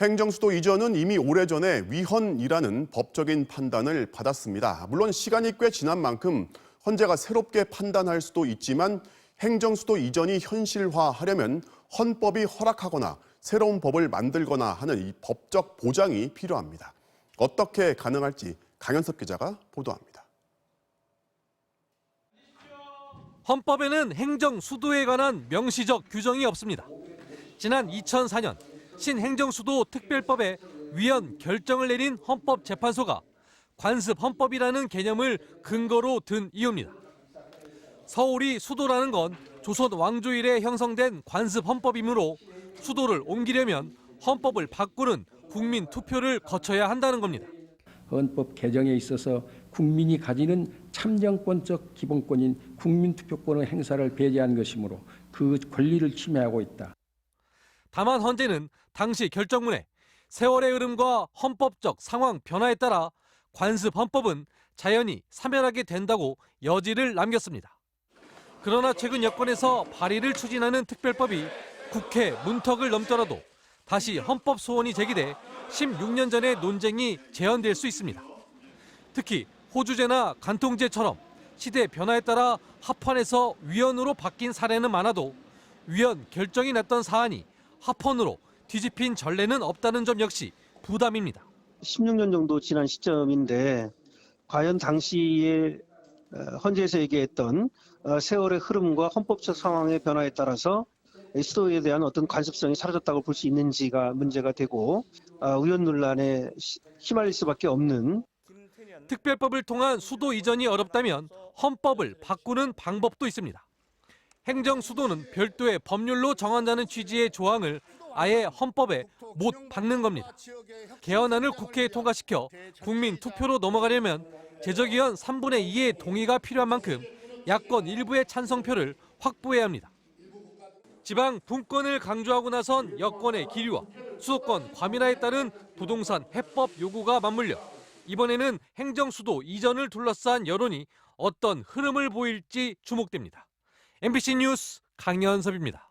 행정수도 이전은 이미 오래전에 위헌이라는 법적인 판단을 받았습니다. 물론 시간이 꽤 지난 만큼 헌재가 새롭게 판단할 수도 있지만 행정수도 이전이 현실화하려면 헌법이 허락하거나 새로운 법을 만들거나 하는 이 법적 보장이 필요합니다. 어떻게 가능할지 강현석 기자가 보도합니다. 헌법에는 행정수도에 관한 명시적 규정이 없습니다. 지난 2004년 신행정수도 특별법에 위헌 결정을 내린 헌법재판소가 관습헌법이라는 개념을 근거로 든 이유입니다. 서울이 수도라는 건 조선 왕조 이래 형성된 관습헌법이므로 수도를 옮기려면 헌법을 바꾸는 국민 투표를 거쳐야 한다는 겁니다. 헌법 개정에 있어서 국민이 가지는 참정권적 기본권인 국민투표권의 행사를 배제한 것이므로 그 권리를 침해하고 있다. 다만 헌재는 당시 결정문에 세월의 흐름과 헌법적 상황 변화에 따라 관습헌법은 자연히 사면하게 된다고 여지를 남겼습니다. 그러나 최근 여권에서 발의를 추진하는 특별법이 국회 문턱을 넘더라도 다시 헌법 소원이 제기돼 16년 전의 논쟁이 재현될 수 있습니다. 특히 호주제나 간통제처럼 시대 변화에 따라 합헌에서 위헌으로 바뀐 사례는 많아도 위헌 결정이 났던 사안이 합헌으로 뒤집힌 전례는 없다는 점 역시 부담입니다. 16년 정도 지난 시점인데 과연 당시에 헌재에서 얘기했던 세월의 흐름과 헌법적 상황의 변화에 따라서 수도에 대한 어떤 관습성이 사라졌다고 볼 수 있는지가 문제가 되고 위헌 논란에 휘말릴 수밖에 없는. 특별법을 통한 수도 이전이 어렵다면 헌법을 바꾸는 방법도 있습니다. 행정수도는 별도의 법률로 정한다는 취지의 조항을 아예 헌법에 못 박는 겁니다. 개헌안을 국회에 통과시켜 국민 투표로 넘어가려면 제적의원 3분의 2의 동의가 필요한 만큼 야권 일부의 찬성표를 확보해야 합니다. 지방 분권을 강조하고 나선 여권의 기류와 수도권 과밀화에 따른 부동산 해법 요구가 맞물려 이번에는 행정수도 이전을 둘러싼 여론이 어떤 흐름을 보일지 주목됩니다. MBC 뉴스 강현섭입니다.